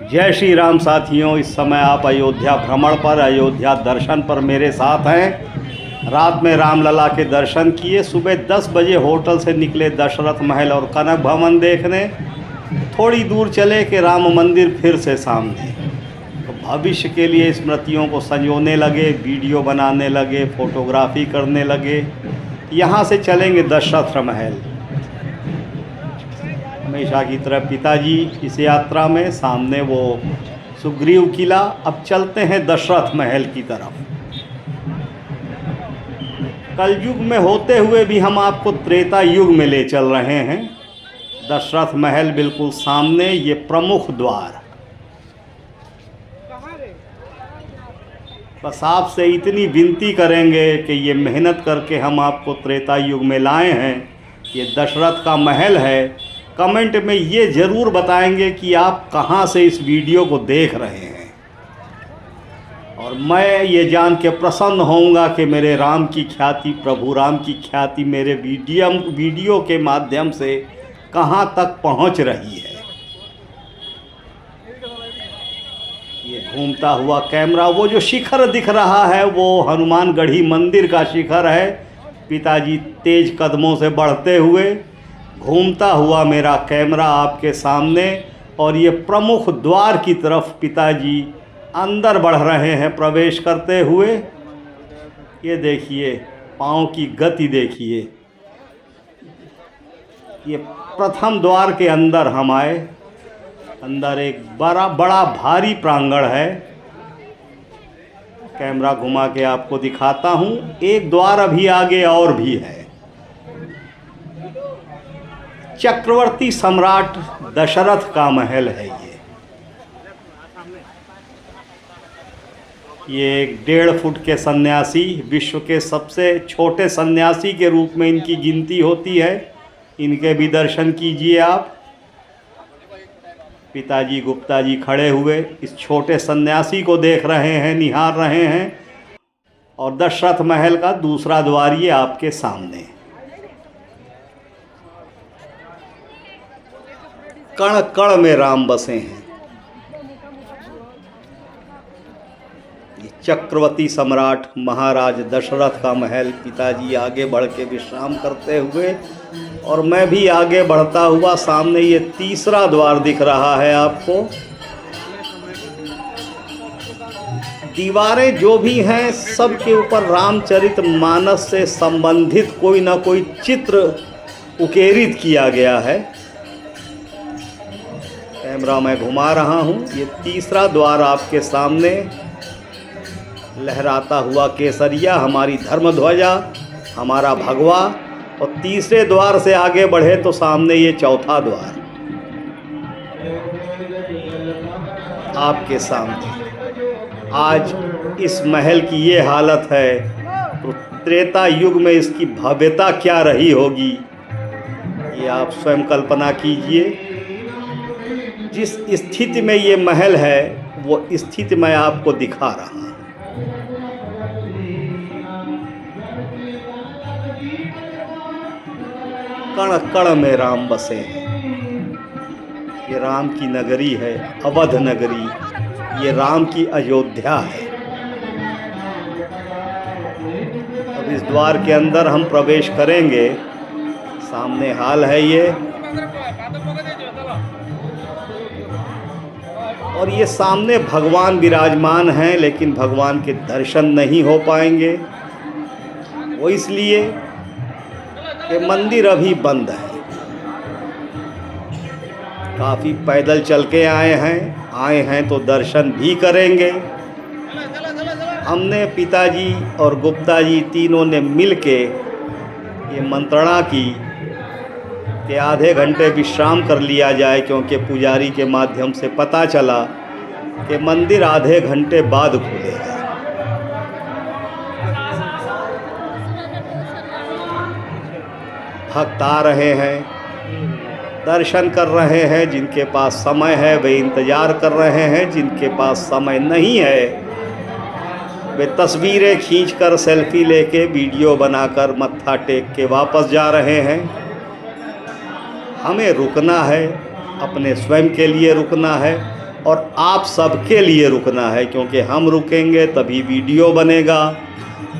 जय श्री राम साथियों। इस समय आप अयोध्या भ्रमण पर, अयोध्या दर्शन पर मेरे साथ हैं। रात में रामलला के दर्शन किए। सुबह 10 बजे होटल से निकले दशरथ महल और कनक भवन देखने। थोड़ी दूर चले कि राम मंदिर फिर से सामने। तो भविष्य के लिए स्मृतियों को संजोने लगे, वीडियो बनाने लगे, फोटोग्राफी करने लगे। यहाँ से चलेंगे दशरथ महल। हमेशा की तरह पिताजी इस यात्रा में, सामने वो सुग्रीव किला। अब चलते हैं दशरथ महल की तरफ। कलयुग में होते हुए भी हम आपको त्रेता युग में ले चल रहे हैं। दशरथ महल बिल्कुल सामने, ये प्रमुख द्वार। बस आपसे इतनी विनती करेंगे कि ये मेहनत करके हम आपको त्रेता युग में लाए हैं। ये दशरथ का महल है। कमेंट में ये ज़रूर बताएंगे कि आप कहाँ से इस वीडियो को देख रहे हैं, और मैं ये जान के प्रसन्न होऊंगा कि मेरे राम की ख्याति, प्रभु राम की ख्याति मेरे वीडियो के माध्यम से कहाँ तक पहुँच रही है। ये घूमता हुआ कैमरा, वो जो शिखर दिख रहा है वो हनुमानगढ़ी मंदिर का शिखर है। पिताजी तेज कदमों से बढ़ते हुए, घूमता हुआ मेरा कैमरा आपके सामने, और ये प्रमुख द्वार की तरफ पिताजी अंदर बढ़ रहे हैं प्रवेश करते हुए। ये देखिए, पाँव की गति देखिए। ये प्रथम द्वार के अंदर हम आए। अंदर एक बड़ा भारी प्रांगण है। कैमरा घुमा के आपको दिखाता हूँ। एक द्वार अभी आगे और भी है। चक्रवर्ती सम्राट दशरथ का महल है ये एक 1.5 फुट के सन्यासी, विश्व के सबसे छोटे सन्यासी के रूप में इनकी गिनती होती है। इनके भी दर्शन कीजिए आप। पिताजी गुप्ता जी खड़े हुए इस छोटे सन्यासी को देख रहे हैं, निहार रहे हैं। और दशरथ महल का दूसरा द्वार ये आपके सामने। कण कण में राम बसे हैं। चक्रवर्ती सम्राट महाराज दशरथ का महल। पिताजी आगे बढ़ के विश्राम करते हुए, और मैं भी आगे बढ़ता हुआ। सामने ये तीसरा द्वार दिख रहा है आपको। दीवारें जो भी हैं, सब के ऊपर रामचरितमानस से संबंधित कोई ना कोई चित्र उकेरित किया गया है। कैमरा मैं घुमा रहा हूँ। ये तीसरा द्वार आपके सामने। लहराता हुआ केसरिया, हमारी धर्म ध्वजा, हमारा भगवा। और तीसरे द्वार से आगे बढ़े तो सामने ये चौथा द्वार आपके सामने। आज इस महल की ये हालत है, तो त्रेता युग में इसकी भव्यता क्या रही होगी, ये आप स्वयं कल्पना कीजिए। जिस स्थिति में ये महल है, वो स्थिति मैं आपको दिखा रहा हूँ। कण कण में राम बसे हैं। ये राम की नगरी है, अवध नगरी। ये राम की अयोध्या है। अब इस द्वार के अंदर हम प्रवेश करेंगे। सामने हाल है ये, और ये सामने भगवान विराजमान हैं, लेकिन भगवान के दर्शन नहीं हो पाएंगे। वो इसलिए कि मंदिर अभी बंद है। काफ़ी पैदल चल के आए हैं तो दर्शन भी करेंगे। हमने पिताजी और गुप्ता जी तीनों ने मिल के ये मंत्रणा की कि आधे घंटे विश्राम कर लिया जाए, क्योंकि पुजारी के माध्यम से पता चला कि मंदिर आधे घंटे बाद खुलेगा। भक्त आ रहे हैं, दर्शन कर रहे हैं। जिनके पास समय है वे इंतज़ार कर रहे हैं। जिनके पास समय नहीं है वे तस्वीरें खींचकर, सेल्फी लेके, वीडियो बनाकर मत्था टेक के वापस जा रहे हैं। हमें रुकना है, अपने स्वयं के लिए रुकना है। और आप सबके लिए रुकना है, क्योंकि हम रुकेंगे तभी वीडियो बनेगा,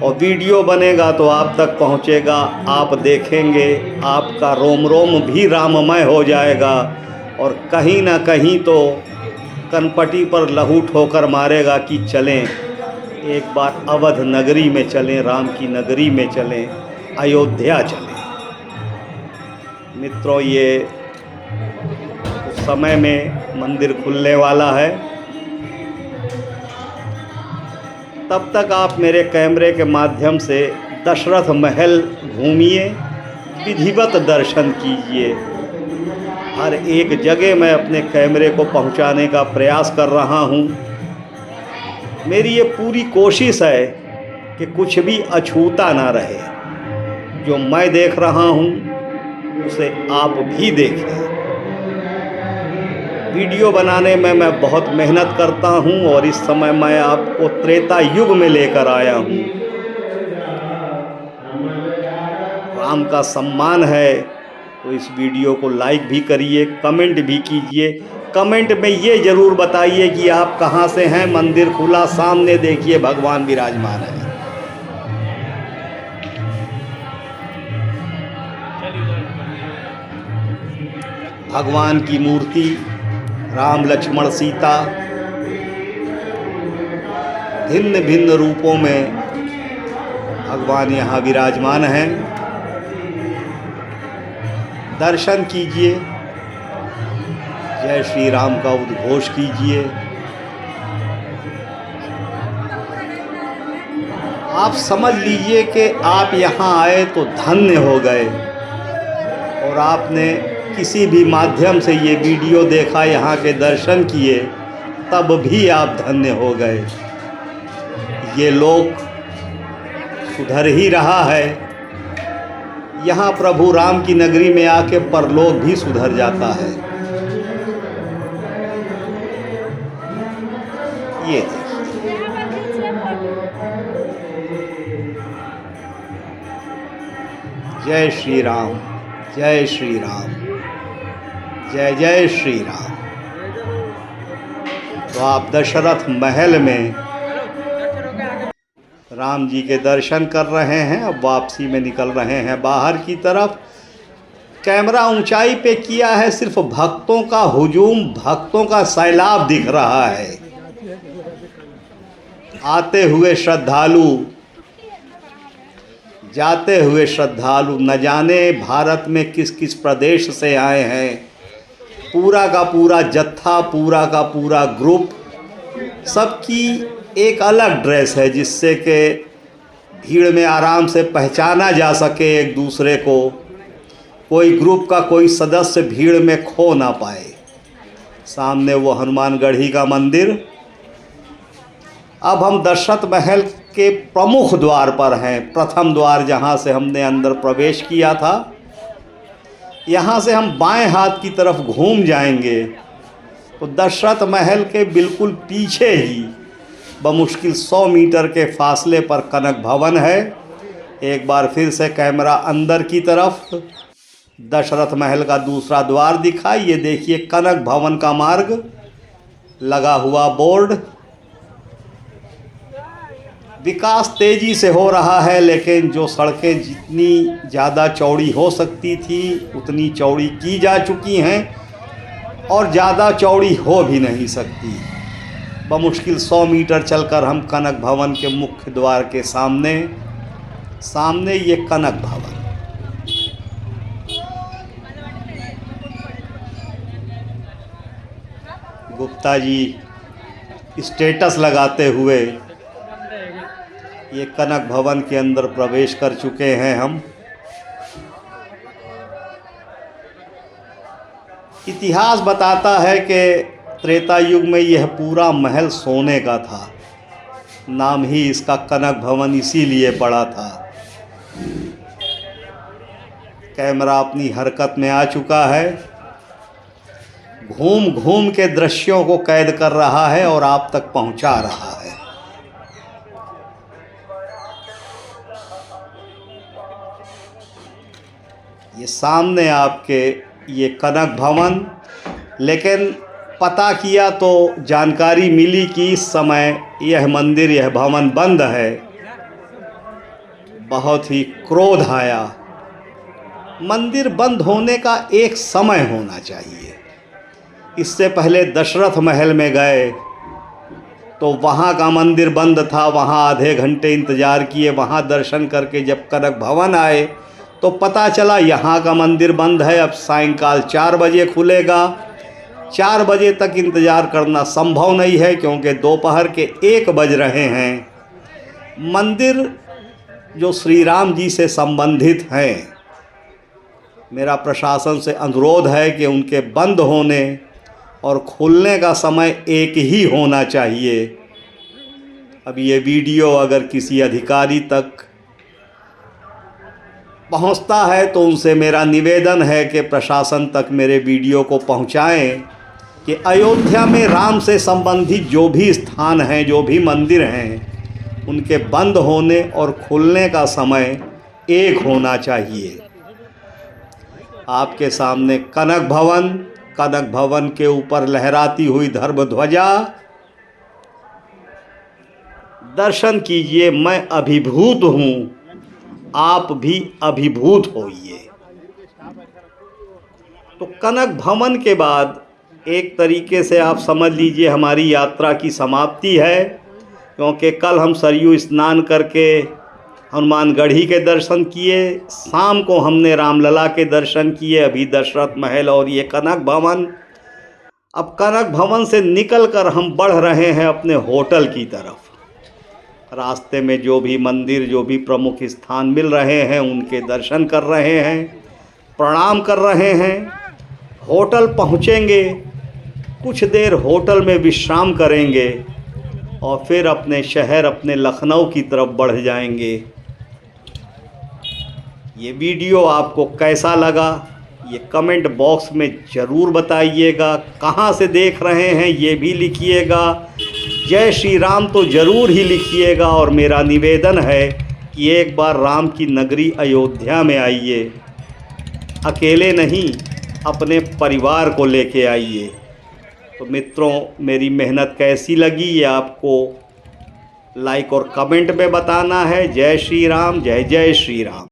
और वीडियो बनेगा तो आप तक पहुंचेगा, आप देखेंगे, आपका रोम रोम भी राममय हो जाएगा, और कहीं ना कहीं तो कनपटी पर लहू ठोकर मारेगा कि चलें, एक बार अवध नगरी में चलें, राम की नगरी में चलें, अयोध्या चलें। मित्रों, ये उस समय में मंदिर खुलने वाला है, तब तक आप मेरे कैमरे के माध्यम से दशरथ महल घूमिए, विधिवत दर्शन कीजिए। हर एक जगह मैं अपने कैमरे को पहुंचाने का प्रयास कर रहा हूं। मेरी ये पूरी कोशिश है कि कुछ भी अछूता ना रहे। जो मैं देख रहा हूं उसे आप भी देखें। वीडियो बनाने में मैं बहुत मेहनत करता हूं, और इस समय मैं आपको त्रेता युग में लेकर आया हूं। राम का सम्मान है तो इस वीडियो को लाइक भी करिए, कमेंट भी कीजिए। कमेंट में ये ज़रूर बताइए कि आप कहाँ से हैं। मंदिर खुला, सामने देखिए भगवान विराजमान है। भगवान की मूर्ति, राम लक्ष्मण सीता भिन्न भिन्न रूपों में भगवान यहाँ विराजमान हैं। दर्शन कीजिए, जय श्री राम का उद्घोष कीजिए। आप समझ लीजिए कि आप यहाँ आए तो धन्य हो गए, और आपने किसी भी माध्यम से ये वीडियो देखा, यहाँ के दर्शन किए, तब भी आप धन्य हो गए। ये लोक सुधर ही रहा है। यहाँ प्रभु राम की नगरी में आके परलोक भी सुधर जाता है। ये जय श्री राम, जय श्री राम, जय जय श्री राम। तो आप दशरथ महल में राम जी के दर्शन कर रहे हैं। अब वापसी में निकल रहे हैं बाहर की तरफ। कैमरा ऊंचाई पे किया है, सिर्फ भक्तों का हुजूम, भक्तों का सैलाब दिख रहा है। आते हुए श्रद्धालु, जाते हुए श्रद्धालु, न जाने भारत में किस किस प्रदेश से आए हैं। पूरा का पूरा जत्था, पूरा का पूरा ग्रुप, सबकी एक अलग ड्रेस है, जिससे कि भीड़ में आराम से पहचाना जा सके एक दूसरे को। कोई ग्रुप का कोई सदस्य भीड़ में खो ना पाए। सामने वो हनुमानगढ़ी का मंदिर। अब हम दशरथ महल के प्रमुख द्वार पर हैं। प्रथम द्वार जहाँ से हमने अंदर प्रवेश किया था, यहाँ से हम बाएं हाथ की तरफ घूम जाएंगे तो दशरथ महल के बिल्कुल पीछे ही बमुश्किल 100 मीटर के फासले पर कनक भवन है। एक बार फिर से कैमरा अंदर की तरफ, दशरथ महल का दूसरा द्वार दिखा। ये देखिए कनक भवन का मार्ग, लगा हुआ बोर्ड। विकास तेज़ी से हो रहा है, लेकिन जो सड़कें जितनी ज़्यादा चौड़ी हो सकती थी उतनी चौड़ी की जा चुकी हैं, और ज़्यादा चौड़ी हो भी नहीं सकती। बमुश्किल 100 मीटर चलकर हम कनक भवन के मुख्य द्वार के सामने ये कनक भवन। गुप्ता जी स्टेटस लगाते हुए ये कनक भवन के अंदर प्रवेश कर चुके हैं हम। इतिहास बताता है कि त्रेता युग में यह पूरा महल सोने का था। नाम ही इसका कनक भवन इसीलिए पड़ा था। कैमरा अपनी हरकत में आ चुका है, घूम घूम के दृश्यों को कैद कर रहा है और आप तक पहुंचा रहा है। ये सामने आपके ये कनक भवन, लेकिन पता किया तो जानकारी मिली कि इस समय यह मंदिर, यह भवन बंद है। बहुत ही क्रोध आया। मंदिर बंद होने का एक समय होना चाहिए। इससे पहले दशरथ महल में गए तो वहाँ का मंदिर बंद था, वहाँ आधे घंटे इंतज़ार किए। वहाँ दर्शन करके जब कनक भवन आए तो पता चला यहाँ का मंदिर बंद है, अब सायंकाल 4 बजे खुलेगा। 4 बजे तक इंतज़ार करना संभव नहीं है क्योंकि दोपहर के 1 बज रहे हैं। मंदिर जो श्री राम जी से संबंधित हैं, मेरा प्रशासन से अनुरोध है कि उनके बंद होने और खुलने का समय एक ही होना चाहिए। अब ये वीडियो अगर किसी अधिकारी तक पहुंचता है तो उनसे मेरा निवेदन है कि प्रशासन तक मेरे वीडियो को पहुंचाएं कि अयोध्या में राम से संबंधित जो भी स्थान हैं, जो भी मंदिर हैं, उनके बंद होने और खुलने का समय एक होना चाहिए। आपके सामने कनक भवन के ऊपर लहराती हुई धर्म ध्वजा। दर्शन कीजिए, मैं अभिभूत हूँ, आप भी अभिभूत होइए। तो कनक भवन के बाद एक तरीके से आप समझ लीजिए हमारी यात्रा की समाप्ति है, क्योंकि कल हम सरयू स्नान करके हनुमानगढ़ी के दर्शन किए, शाम को हमने रामलला के दर्शन किए, अभी दशरथ महल और ये कनक भवन। अब कनक भवन से निकलकर हम बढ़ रहे हैं अपने होटल की तरफ। रास्ते में जो भी मंदिर, जो भी प्रमुख स्थान मिल रहे हैं उनके दर्शन कर रहे हैं, प्रणाम कर रहे हैं। होटल पहुँचेंगे, कुछ देर होटल में विश्राम करेंगे और फिर अपने शहर, अपने लखनऊ की तरफ बढ़ जाएंगे। ये वीडियो आपको कैसा लगा ये कमेंट बॉक्स में ज़रूर बताइएगा। कहाँ से देख रहे हैं ये भी लिखिएगा। जय श्री राम तो ज़रूर ही लिखिएगा। और मेरा निवेदन है कि एक बार राम की नगरी अयोध्या में आइए, अकेले नहीं, अपने परिवार को लेके आइए। तो मित्रों, मेरी मेहनत कैसी लगी ये आपको लाइक और कमेंट में बताना है। जय श्री राम, जय जय श्री राम।